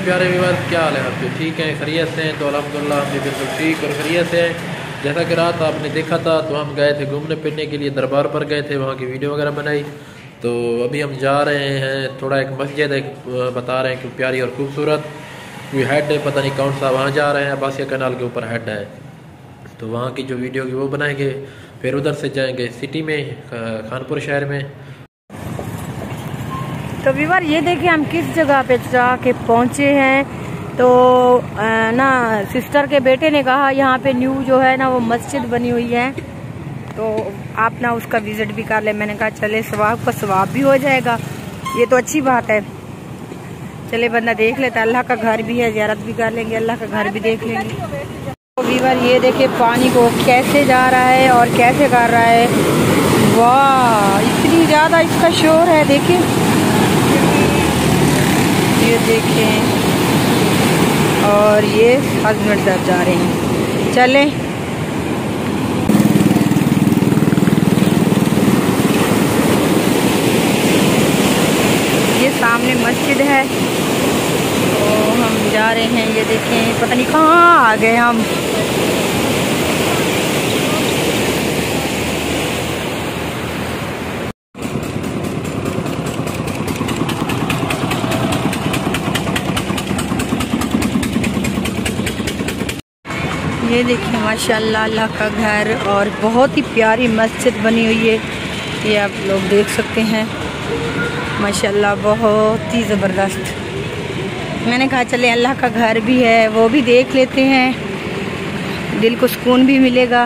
प्यारे व्यूअर्स, क्या हाल है आपके? ठीक हैं, खैरियत से हैं? तो अल्हम्दुलिल्लाह हम भी बिल्कुल ठीक और खैरियत से हैं। जैसा कि रात आपने देखा था तो हम गए थे घूमने फिरने के लिए, दरबार पर गए थे, वहाँ की वीडियो वगैरह बनाई। तो अभी हम जा रहे हैं, थोड़ा एक मस्जिद एक बता रहे हैं कि प्यारी और खूबसूरत, कोई हेड है पता नहीं कौन सा, वहाँ जा रहे हैं। अब्बासिया कैनाल के ऊपर हेड है, तो वहाँ की जो वीडियो की वो बनाएंगे। फिर उधर से जाएंगे सिटी में, खानपुर शहर में। तो व्यूअर ये देखिए हम किस जगह पे जाके पहुँचे हैं। तो ना सिस्टर के बेटे ने कहा यहाँ पे न्यू जो है ना वो मस्जिद बनी हुई है, तो आप ना उसका विजिट भी कर ले। मैंने कहा चले, सवाब का सवाब भी हो जाएगा, ये तो अच्छी बात है। चले बंदा देख लेता, अल्लाह का घर भी है, ज़ियारत भी कर लेंगे, अल्लाह का घर भी देख लेंगे। तो व्यूअर ये देखिए पानी को कैसे जा रहा है और कैसे कर रहा है। वाह, इतनी ज़्यादा इसका शोर है, देखिए ये देखें। और ये हस्बैंड साहब जा रहे हैं, चलें। ये सामने मस्जिद है, तो हम जा रहे हैं। ये देखें, पता नहीं कहाँ आ गए हम। ये देखिए माशाल्लाह अल्लाह का घर, और बहुत ही प्यारी मस्जिद बनी हुई है, ये आप लोग देख सकते हैं। माशाल्लाह बहुत ही ज़बरदस्त। मैंने कहा चले अल्लाह का घर भी है, वो भी देख लेते हैं, दिल को सुकून भी मिलेगा।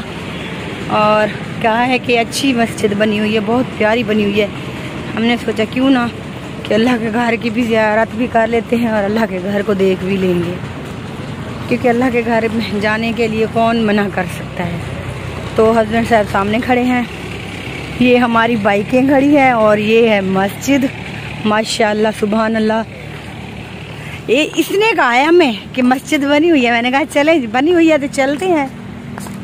और कहा है कि अच्छी मस्जिद बनी हुई है, बहुत प्यारी बनी हुई है। हमने सोचा क्यों ना कि अल्लाह के घर की भी ज़ियारत भी कर लेते हैं और अल्लाह के घर को देख भी लेंगे, क्योंकि अल्लाह के घर में जाने के लिए कौन मना कर सकता है। तो हस्बैंड साहब सामने खड़े हैं, ये हमारी बाइकें खड़ी हैं और ये है मस्जिद। माशाल्लाह सुभान अल्लाह। ये इसने कहा है हमें कि मस्जिद बनी हुई है, मैंने कहा चले बनी हुई है तो चलते हैं।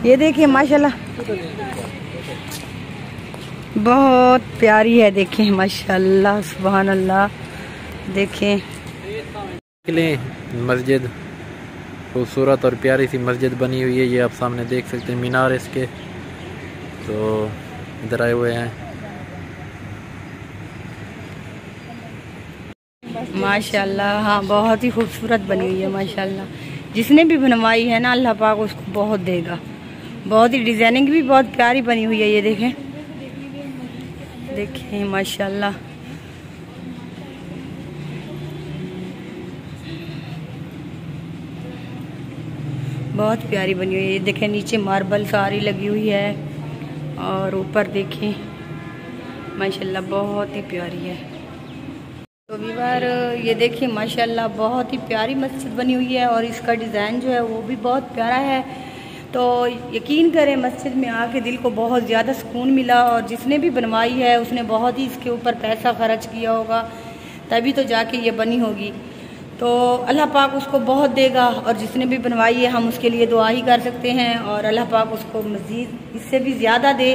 ये देखिए माशाल्लाह बहुत प्यारी है, देखें माशाल्लाह सुभान अल्लाह। देखें मस्जिद खूबसूरत और प्यारी सी मस्जिद बनी हुई है, ये आप सामने देख सकते हैं मीनार इसके। तो इधर आए हुए हैं। माशाल्लाह, हाँ बहुत ही खूबसूरत बनी हुई है माशाल्लाह। जिसने भी बनवाई है ना अल्लाह पाक उसको बहुत देगा। बहुत ही डिजाइनिंग भी बहुत प्यारी बनी हुई है, ये देखें देखें माशाल्लाह। बहुत प्यारी बनी हुई है, ये देखें नीचे मार्बल सारी लगी हुई है, और ऊपर देखें माशाल्लाह बहुत ही प्यारी है। तो व्यूअर ये देखिए माशाल्लाह बहुत ही प्यारी मस्जिद बनी हुई है, और इसका डिज़ाइन जो है वो भी बहुत प्यारा है। तो यकीन करें मस्जिद में आके दिल को बहुत ज़्यादा सुकून मिला, और जिसने भी बनवाई है उसने बहुत ही इसके ऊपर पैसा खर्च किया होगा, तभी तो जाके ये बनी होगी। तो अल्लाह पाक उसको बहुत देगा, और जिसने भी बनवाई है हम उसके लिए दुआ ही कर सकते हैं, और अल्लाह पाक उसको मज़ीद इससे भी ज़्यादा दे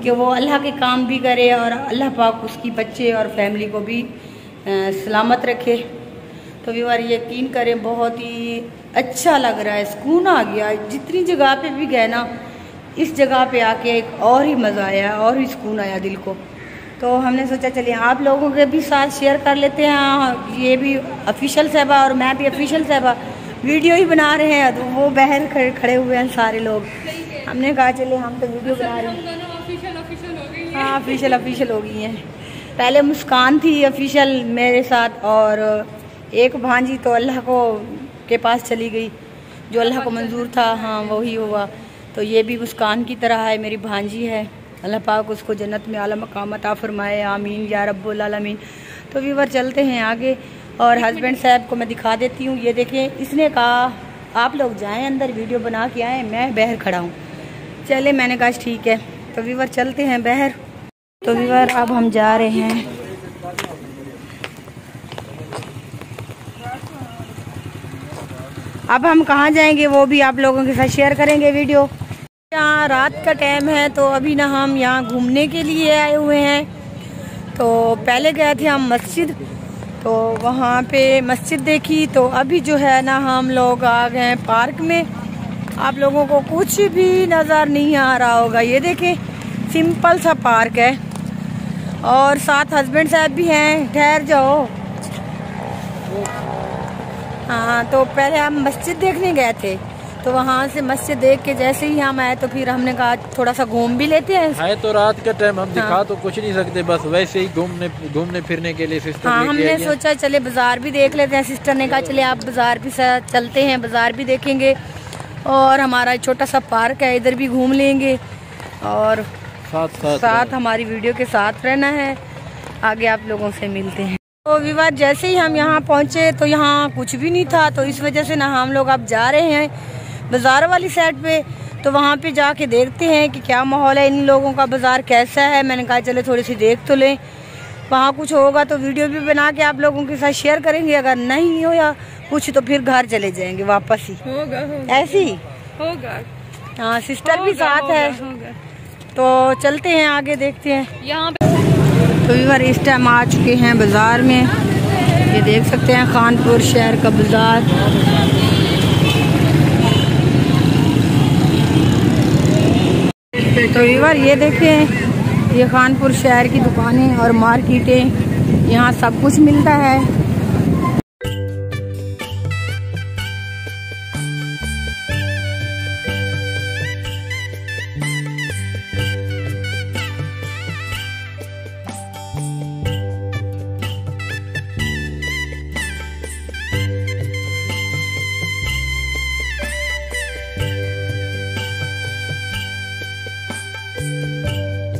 कि वो अल्लाह के काम भी करे, और अल्लाह पाक उसकी बच्चे और फैमिली को भी सलामत रखे। तो व्यूअर यकीन करें बहुत ही अच्छा लग रहा है, सुकून आ गया। जितनी जगह पे भी गए ना, इस जगह पे आके एक और ही मज़ा आया और ही सुकून आया दिल को। तो हमने सोचा चलिए आप लोगों के भी साथ शेयर कर लेते हैं। ये भी ऑफिशियल साहबा और मैं भी ऑफिशियल साहबा वीडियो ही बना रहे हैं, तो वो बाहर खड़े हुए हैं सारे लोग। हमने कहा चलिए हम तो वीडियो बना रहे हैं। हाँ ऑफिशियल हो गई हैं। पहले मुस्कान थी ऑफिशियल मेरे साथ, और एक भांजी तो अल्लाह को के पास चली गई, जो अल्लाह को मंजूर था हाँ वही हुआ। तो ये भी मुस्कान की तरह है, मेरी भांजी है। अल्लाह पाक उसको जन्नत में आला मकाम अता फरमाए, आमीन या रब्बुल आलमीन। तो व्यूअर चलते हैं आगे, और हस्बैंड साहब को मैं दिखा देती हूँ। ये देखें, इसने कहा आप लोग जाएं अंदर वीडियो बना के आएँ, मैं बाहर खड़ा हूँ। चले, मैंने कहा ठीक है। तो व्यूअर चलते हैं बाहर। तो व्यूअर अब हम जा रहे हैं। अब हम कहाँ जाएंगे वो भी आप लोगों के साथ शेयर करेंगे वीडियो। यहाँ रात का टाइम है, तो अभी ना हम यहाँ घूमने के लिए आए हुए हैं। तो पहले गए थे हम मस्जिद, तो वहाँ पे मस्जिद देखी। तो अभी जो है ना हम लोग आ गए हैं पार्क में। आप लोगों को कुछ भी नज़र नहीं आ रहा होगा। ये देखें, सिंपल सा पार्क है और साथ हस्बैंड साहब भी हैं। ठहर जाओ। हाँ, तो पहले हम मस्जिद देखने गए थे, तो वहाँ से मस्जिद देख के जैसे ही हम आए तो फिर हमने कहा थोड़ा सा घूम भी लेते हैं। है तो रात का टाइम, हम दिखा तो कुछ नहीं सकते, बस वैसे ही घूमने फिरने के लिए सिस्टर। हाँ, हमने सोचा चले बाजार भी देख लेते हैं। सिस्टर ने कहा चले आप बाजार भी चलते हैं, बाजार भी देखेंगे और हमारा छोटा सा पार्क है, इधर भी घूम लेंगे और साथ हमारी वीडियो के साथ रहना है। आगे आप लोगों से मिलते हैं। तो विवाह जैसे ही हम यहाँ पहुँचे तो यहाँ कुछ भी नहीं था, तो इस वजह से ना हम लोग अब जा रहे हैं बाज़ार वाली साइड पे। तो वहाँ पे जाके देखते हैं कि क्या माहौल है, इन लोगों का बाज़ार कैसा है। मैंने कहा चले थोड़ी सी देख तो लें, वहाँ कुछ होगा तो वीडियो भी बना के आप लोगों के साथ शेयर करेंगे। अगर नहीं हो या कुछ तो फिर घर चले जाएंगे वापस ही। होगा ऐसे ही होगा। हाँ, सिस्टर भी साथ है। तो चलते हैं आगे, देखते हैं यहाँ पे। तो व्यूअर इस टाइम आ चुके हैं बाज़ार में। ये देख सकते हैं खानपुर शहर का बाज़ार। तो व्यूअर ये देखें, ये खानपुर शहर की दुकानें और मार्केटें, यहाँ सब कुछ मिलता है।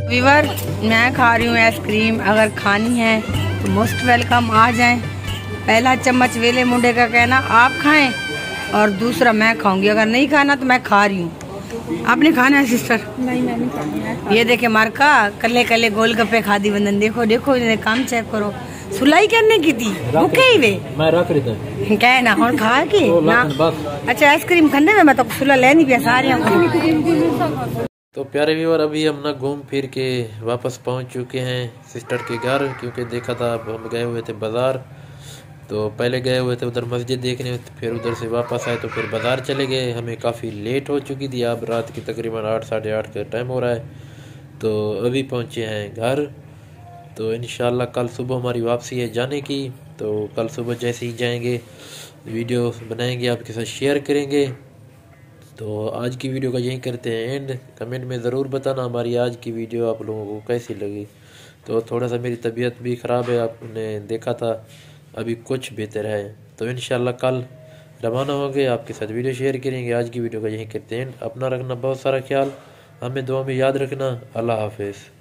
व्यूअर मैं खा रही हूँ आइसक्रीम, अगर खानी है तो मोस्ट वेलकम, आ जाएं। पहला चम्मच वेले मुंडे का कहना आप खाएं और दूसरा मैं खाऊंगी। अगर नहीं खाना तो मैं खा रही हूँ। आपने खाना है सिस्टर? नहीं, मैंने खाना है। ये देखे मार्का कल्ले कल्ले गोलगप्पे खा दी बंदन। देखो देखो, इन्हें काम चेक करो, सुलाई करने की थी भूखे ही वे मैं रख रही थी क्या ना और खा के ना। अच्छा, आइसक्रीम खाने में मैं तो सुला ले नहीं पिया सारे। तो प्यारे व्यूअर, अभी हम ना घूम फिर के वापस पहुंच चुके हैं सिस्टर के घर, क्योंकि देखा था हम गए हुए थे बाज़ार। तो पहले गए हुए थे उधर मस्जिद देखने, फिर उधर से वापस आए तो फिर बाज़ार चले गए। हमें काफ़ी लेट हो चुकी थी, अब रात की तकरीबन 8 साढ़े 8 का टाइम हो रहा है। तो अभी पहुंचे हैं घर। तो इंशाल्लाह कल सुबह हमारी वापसी है जाने की। तो कल सुबह जैसे ही जाएंगे वीडियो बनाएंगे, आपके साथ शेयर करेंगे। तो आज की वीडियो का यहीं करते हैं एंड। कमेंट में ज़रूर बताना हमारी आज की वीडियो आप लोगों को कैसी लगी। तो थोड़ा सा मेरी तबीयत भी ख़राब है, आपने देखा था, अभी कुछ बेहतर है। तो इंशाल्लाह कल रवाना होंगे, आपके साथ वीडियो शेयर करेंगे। आज की वीडियो का यहीं करते हैं एंड। अपना रखना बहुत सारा ख्याल, हमें दुआ में याद रखना। अल्लाह हाफिज़।